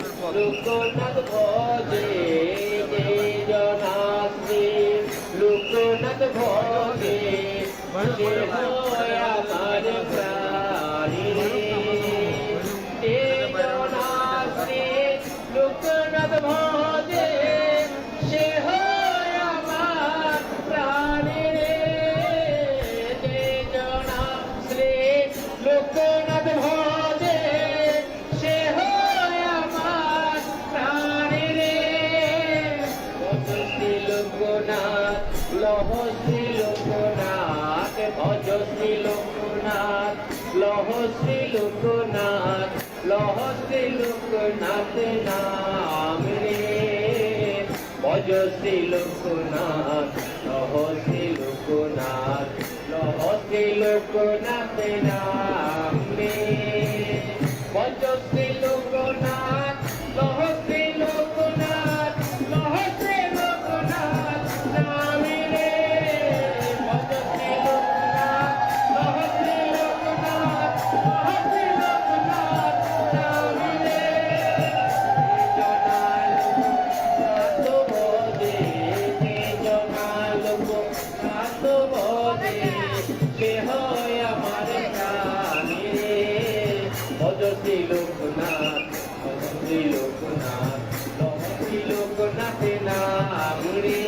লোকনাথ ভজে যে জনাশ্রী লোকনাথ ভজে সে হয় আমার প্রাণী যে জনাশ্রী লোকনাথ ভজে সে হয় আমার প্রাণী যে জনাশ্রী লোকনাথ ভজে সে হয় আমার প্রাণী রে ভজশ্রী লোকনাথ লহশ্রী লোকনাথ ভজশ্রী লোকনাথ লহশ্রী লোকনাথ লহশ্রী লোকনাথ নাম রে ভজশ্রী লোকনাথ লহশ্রী লোকনাথ লহশ্রী লোকনাথ নাম রে ভজশ্রী লোকনাথ লহশ্রী লোকনাথ লহশ্রী লোকনাথ নাম রে ভজশ্রী লোকনাথ লহশ্রী লোকনাথ লহশ্রী লোকনাথ নাম রে জনাল ভজে জনাল ভজে সে হয় আমার প্রাণী রে ভজশ্রী লোকনাথ ভজশ্রী লোকনাথ লহশ্রী লোকনাথ নাম রে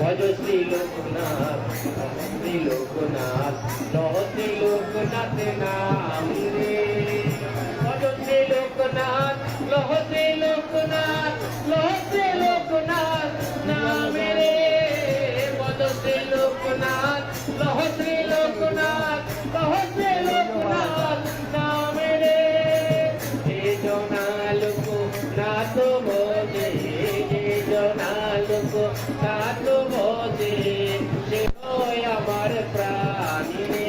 ভজশ্রী লোকনাথ লহশ্রী লোকনাথ লহশ্রী লোকনাথ নাম রে ভজশ্রী লোকনাথ লহশ্রী লোকনাথ লহশ্রী লোকনাথ নাম রে ভজশ্রী লোকনাথ লহশ্রী লোকনাথ লহশ্রী লোকনাথ নাম রে যে জনালোক নাথ ভজে যে জনালোক নাথ ভজে সে হয় আমার প্রাণী রে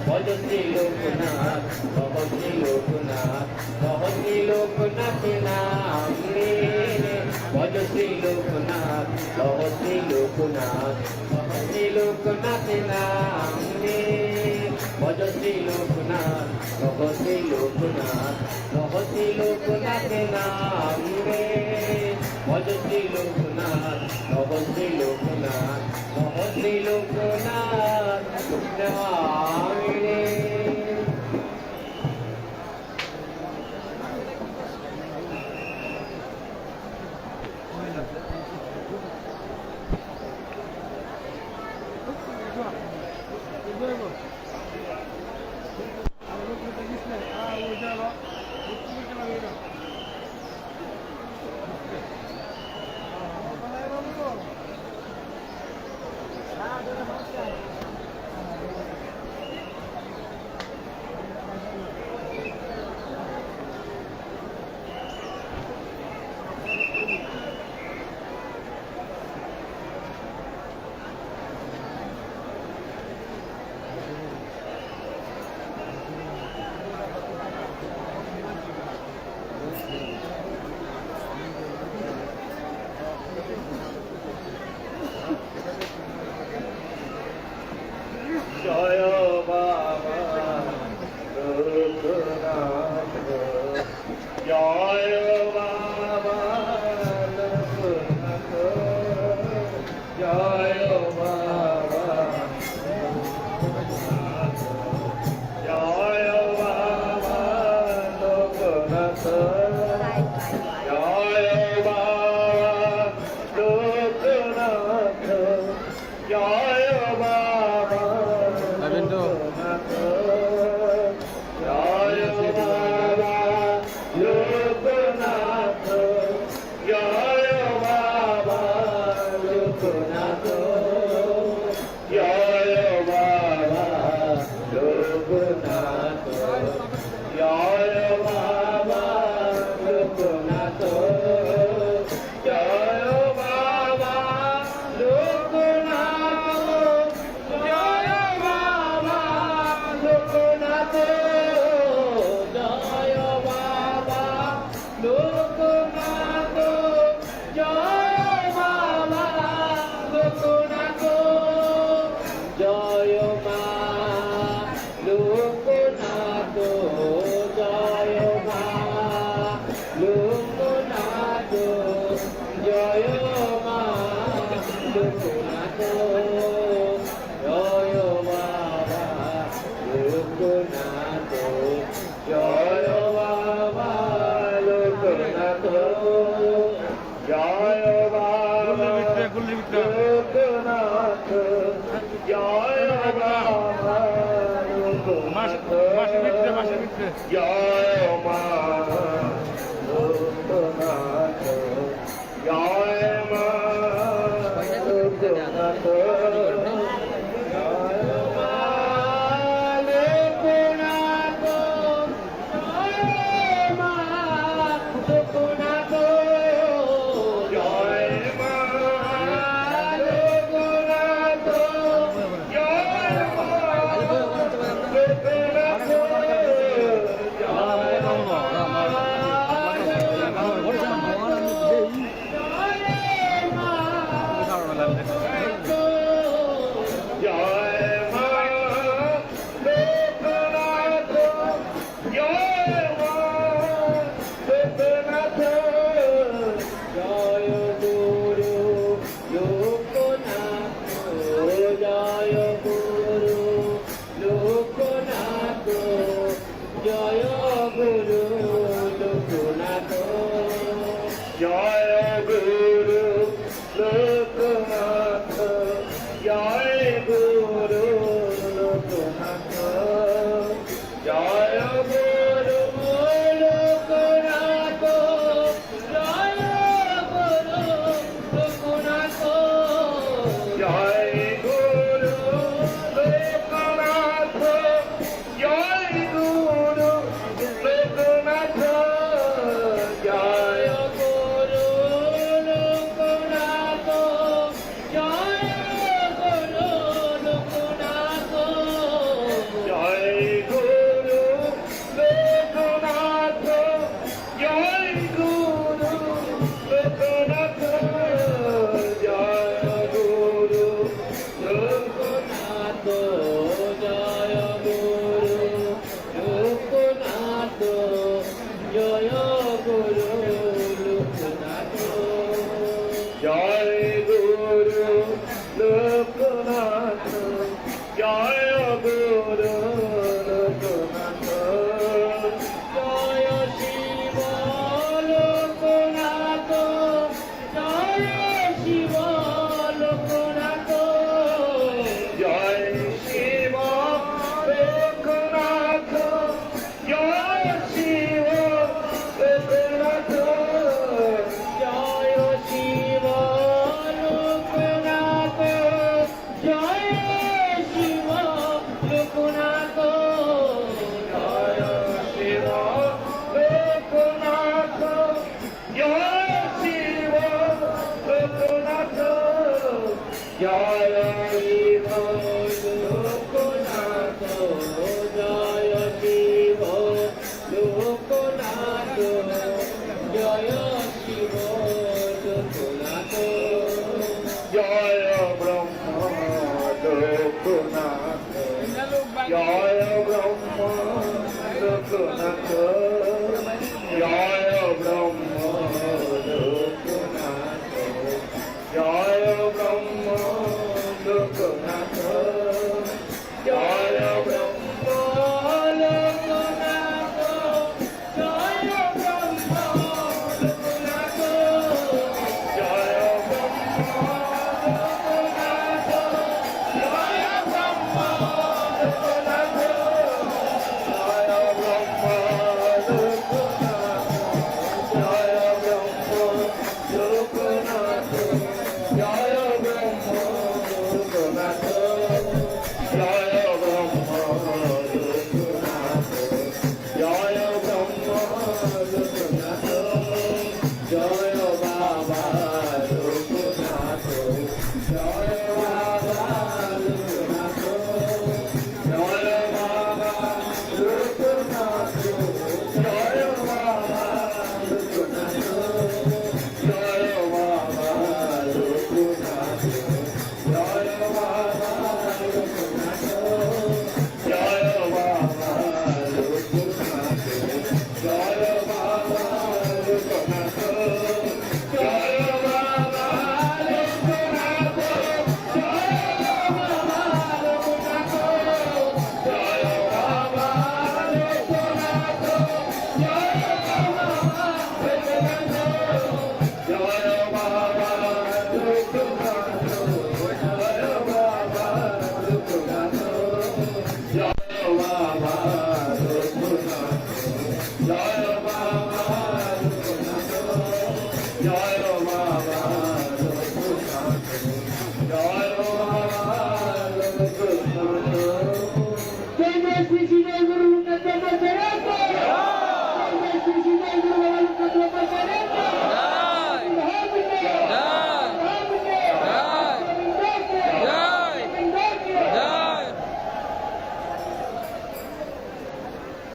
ভজশ্রী লোকনাথ লহশ্রী লোকনাথ লহশ্রী লোকনাথ নাম রে ভজশ্রী লোকনাথ লহশ্রী লোকনাথ লহশ্রী লোকনাথ নাম রে ভজশ্রী লোকনাথ লহশ্রী লোকনাথ লহশ্রী লোকনাথ নাম রে ভজশ্রী লোকনাথ লহশ্রী লোকনাথ লহশ্রী লোকনাথ নাম রে জয় বাবা লোকনাথ জয় বাবা লোকনাথ জয় বাবা লোকনাথ জয় বাবা লোকনাথ জয় বাবা লোকনাথ জয় বাবা লোকনাথ জয় বাবা লোকনাথ জয় বাবা লোকনাথ জয় বাবা লোকনাথ জয় বাবা লোকনাথ জয় বাবা লোকনাথ জয় বাবা জয় মা লোকনাথ জয় মা লোকনাথ জয় গুরু লোকনাথ জয় গুরু লোকনাথ জয় গুরু লোকনাথ জয় গুরু লোকনাথ জয় গুরু লোকনাথ জয় গুরু লোকনাথ জয় জয়